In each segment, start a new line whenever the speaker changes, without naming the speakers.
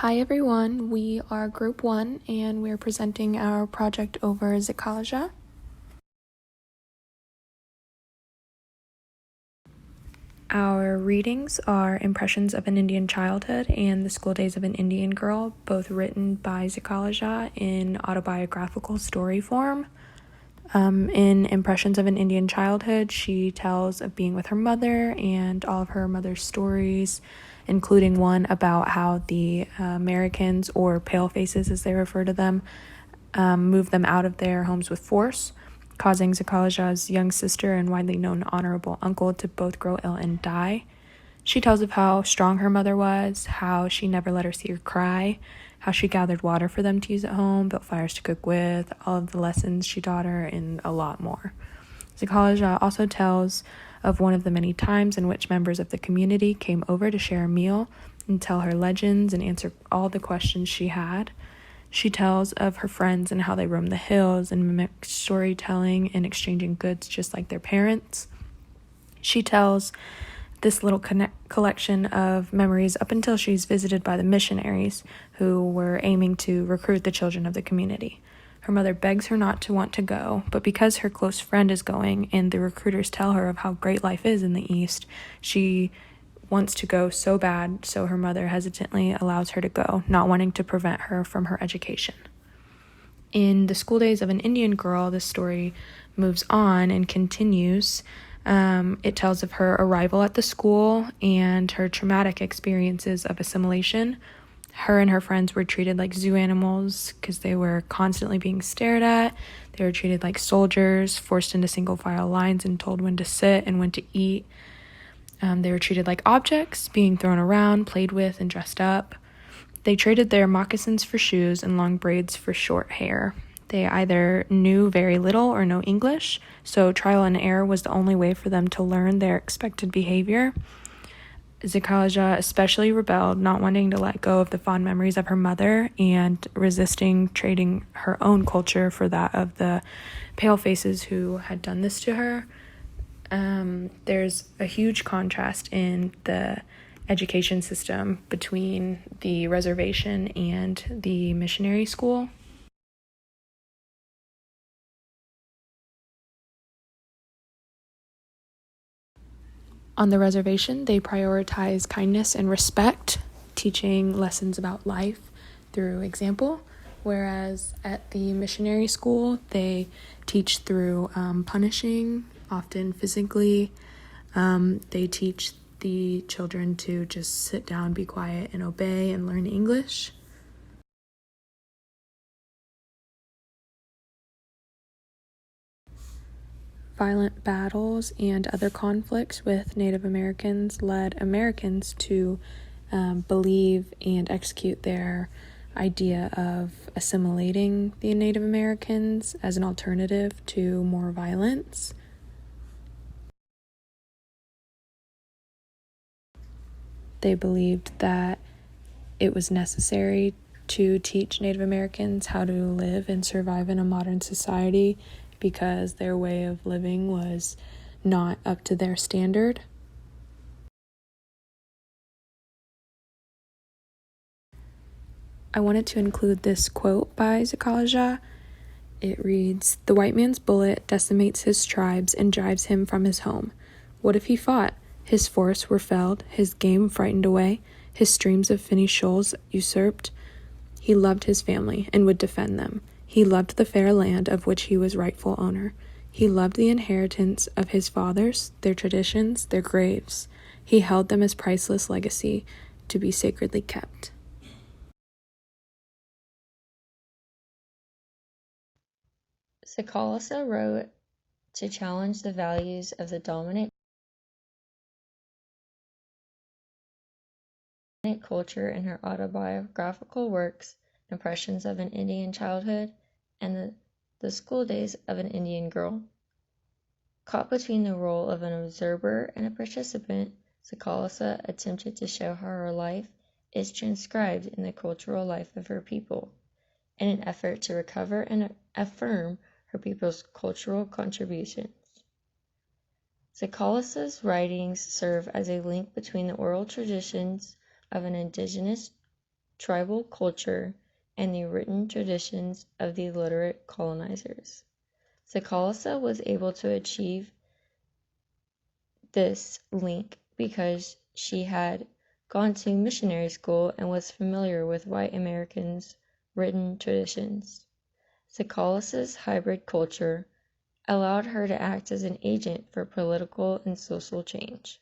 Hi everyone, we are Group 1 and we're presenting our project over Zitkala-Sa. Our readings are Impressions of an Indian Childhood and The School Days of an Indian Girl, both written by Zitkala-Sa in autobiographical story form. In Impressions of an Indian Childhood, she tells of being with her mother and all of her mother's stories, including one about how the Americans, or palefaces as they refer to them, moved them out of their homes with force, causing Zitkala-Sa's young sister and widely known honorable uncle to both grow ill and die. She tells of how strong her mother was, how she never let her see her cry, how she gathered water for them to use at home, built fires to cook with, all of the lessons she taught her, and a lot more. Zitkala-Sa also tells of one of the many times in which members of the community came over to share a meal and tell her legends and answer all the questions she had. She tells of her friends and how they roamed the hills and mimicked storytelling and exchanging goods just like their parents. She tells this little collection of memories up until she's visited by the missionaries who were aiming to recruit the children of the community. Her mother begs her not to want to go, but because her close friend is going and the recruiters tell her of how great life is in the East, she wants to go so bad, so her mother hesitantly allows her to go, not wanting to prevent her from her education. In The School Days of an Indian Girl, the story moves on and continues. It tells of her arrival at the school and her traumatic experiences of assimilation. Her and her friends were treated like zoo animals because they were constantly being stared at. They were treated like soldiers, forced into single file lines and told when to sit and when to eat. They were treated like objects, being thrown around, played with, and dressed up. They traded their moccasins for shoes and long braids for short hair. They either knew very little or no English, so trial and error was the only way for them to learn their expected behavior. Zitkala-Sa especially rebelled, not wanting to let go of the fond memories of her mother and resisting trading her own culture for that of the palefaces who had done this to her. There's a huge contrast in the education system between the reservation and the missionary school. On the reservation, they prioritize kindness and respect, teaching lessons about life through example, whereas at the missionary school, they teach through punishing, often physically. They teach the children to just sit down, be quiet, and obey and learn English. Violent battles and other conflicts with Native Americans led Americans to believe and execute their idea of assimilating the Native Americans as an alternative to more violence. They believed that it was necessary to teach Native Americans how to live and survive in a modern society because their way of living was not up to their standard. I wanted to include this quote by Zitkala-Sa. It reads, "The white man's bullet decimates his tribes and drives him from his home. What if he fought? His forests were felled, his game frightened away, his streams of finny shoals usurped. He loved his family and would defend them. He loved the fair land of which he was rightful owner. He loved the inheritance of his fathers, their traditions, their graves. He held them as priceless legacy to be sacredly kept."
Zitkala-Sa wrote to challenge the values of the dominant culture in her autobiographical works, Impressions of an Indian Childhood and the School Days of an Indian Girl. Caught between the role of an observer and a participant, Zitkala-Sa attempted to show how her life is transcribed in the cultural life of her people, in an effort to recover and affirm her people's cultural contributions. Zitkala-Sa's writings serve as a link between the oral traditions of an indigenous tribal culture, and the written traditions of the literate colonizers. Zitkala-Sa was able to achieve this link because she had gone to missionary school and was familiar with white Americans' written traditions. Zitkala-Sa's hybrid culture allowed her to act as an agent for political and social change.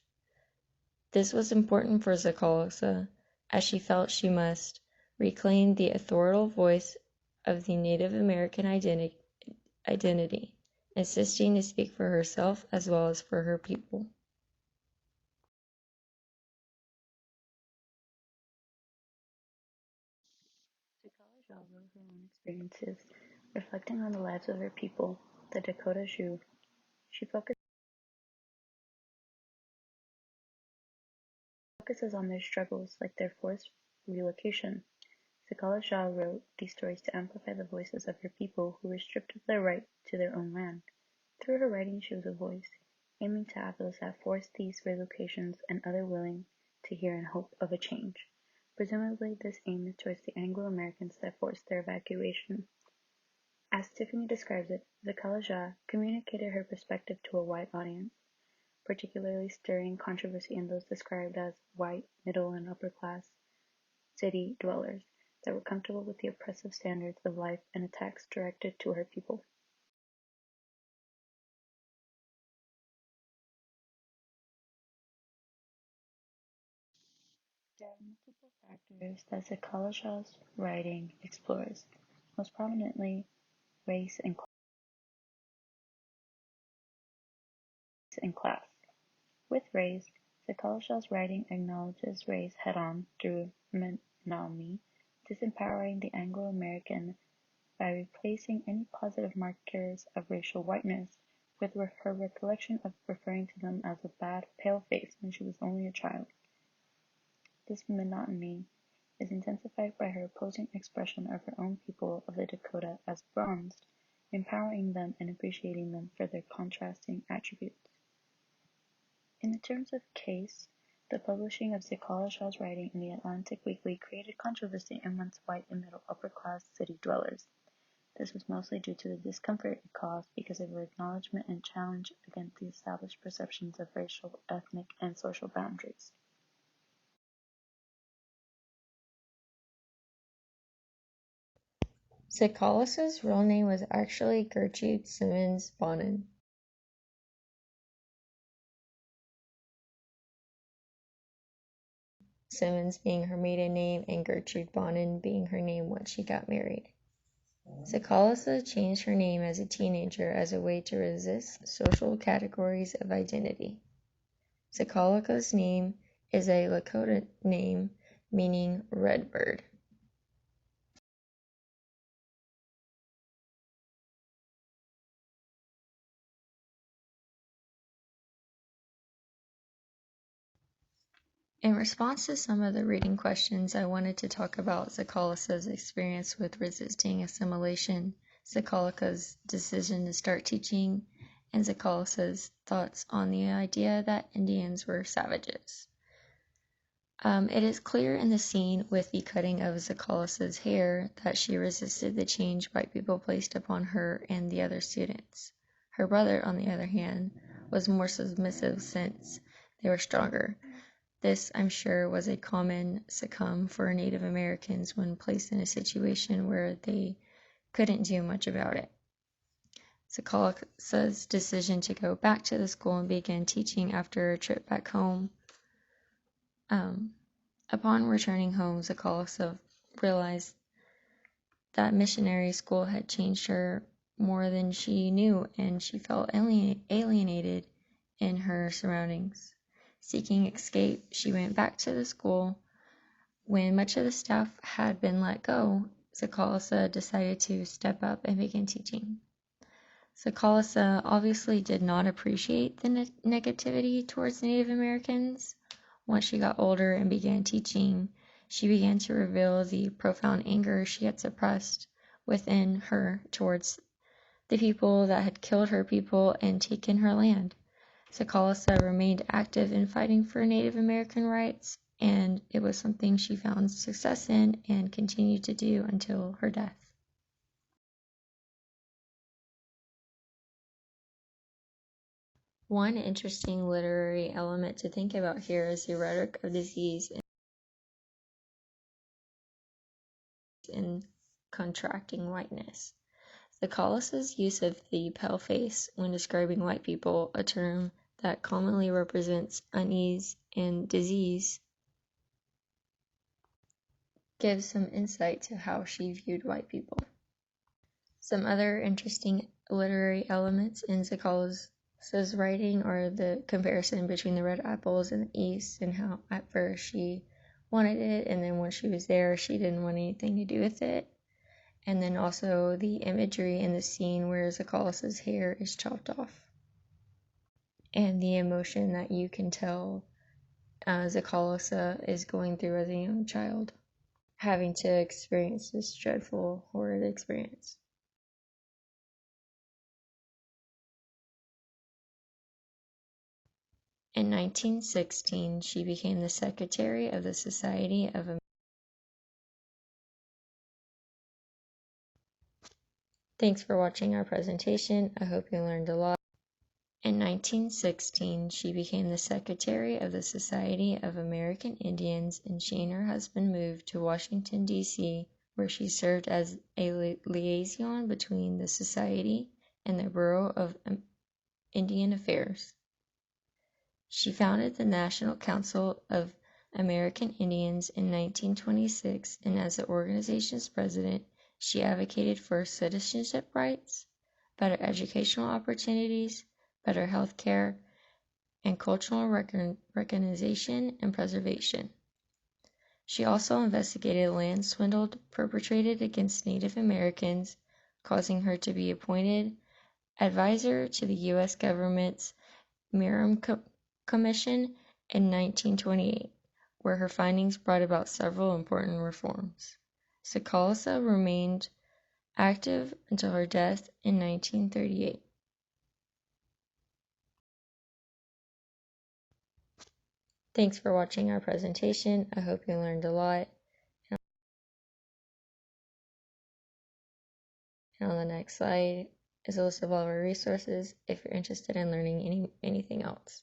This was important for Zitkala-Sa, as she felt she must reclaim the authorial voice of the Native American identity, insisting to speak for herself as well as for her people.
Zitkala-Sa wrote her own experiences, reflecting on the lives of her people, the Dakota Sioux. She focuses on their struggles, like their forced relocation. Zitkala-Sa wrote these stories to amplify the voices of her people who were stripped of their right to their own land. Through her writing she was a voice, aiming to have those that forced these relocations and other willing to hear in hope of a change. Presumably this aim is towards the Anglo-Americans that forced their evacuation. As Tiffany describes it, Zitkala-Sa communicated her perspective to a white audience, particularly stirring controversy in those described as white, middle, and upper-class city dwellers that were comfortable with the oppressive standards of life and attacks directed to her people. There are multiple factors that Zitkala-Sa's writing explores, most prominently race and class. With race, Zitkala-Sa's writing acknowledges race head-on through mononymy, disempowering the Anglo-American by replacing any positive markers of racial whiteness with her recollection of referring to them as a bad pale-face when she was only a child. This mononymy is intensified by her opposing expression of her own people of the Dakota as bronzed, empowering them and appreciating them for their contrasting attributes. In the terms of case, the publishing of Zitkala-Sa's writing in the Atlantic Weekly created controversy amongst white and middle upper-class city dwellers. This was mostly due to the discomfort it caused because of her acknowledgement and challenge against the established perceptions of racial, ethnic, and social boundaries.
Zitkala-Sa's real name was actually Gertrude Simmons Bonin. Simmons being her maiden name and Gertrude Bonin being her name once she got married. Zitkala-Sa changed her name as a teenager as a way to resist social categories of identity. Zitkala-Sa's name is a Lakota name meaning red bird. In response to some of the reading questions, I wanted to talk about Zitkala-Sa's experience with resisting assimilation, Zitkala-Sa's decision to start teaching, and Zitkala-Sa's thoughts on the idea that Indians were savages. It is clear in the scene with the cutting of Zitkala-Sa's hair that she resisted the change white people placed upon her and the other students. Her brother, on the other hand, was more submissive since they were stronger. This, I'm sure, was a common succumb for Native Americans when placed in a situation where they couldn't do much about it. Zitkala-Sa's decision to go back to the school and begin teaching after a trip back home. Upon returning home, Zitkala-Sa realized that missionary school had changed her more than she knew, and she felt alienated in her surroundings. Seeking escape, she went back to the school. When much of the staff had been let go, Zitkala-Sa decided to step up and begin teaching. Zitkala-Sa obviously did not appreciate the negativity towards Native Americans. Once she got older and began teaching, she began to reveal the profound anger she had suppressed within her towards the people that had killed her people and taken her land. Zitkala-Sa remained active in fighting for Native American rights and it was something she found success in and continued to do until her death. One interesting literary element to think about here is the rhetoric of disease in contracting whiteness. Zitkala-Sa's use of the pale face when describing white people, a term that commonly represents unease and disease, gives some insight to how she viewed white people. Some other interesting literary elements in Zitkala-Sa's writing are the comparison between the red apples in the east and how at first she wanted it, and then when she was there she didn't want anything to do with it. And then also the imagery in the scene where Zitkala-Sa's hair is chopped off. And the emotion that you can tell Zitkala-Sa is going through as a young child, having to experience this dreadful, horrid experience. In 1916, she became the secretary of the Society of American. Thanks for watching our presentation. I hope you learned a lot. In 1916, she became the secretary of the Society of American Indians, and she and her husband moved to Washington, D.C., where she served as a liaison between the Society and the Bureau of Indian Affairs. She founded the National Council of American Indians in 1926, and as the organization's president, she advocated for citizenship rights, better educational opportunities, better health care, and cultural recognition and preservation. She also investigated land swindle perpetrated against Native Americans, causing her to be appointed advisor to the U.S. government's Miram Commission in 1928, where her findings brought about several important reforms. Zitkala-Sa remained active until her death in 1938. Thanks for watching our presentation. I hope you learned a lot. And on the next slide is a list of all of our resources if you're interested in learning anything else.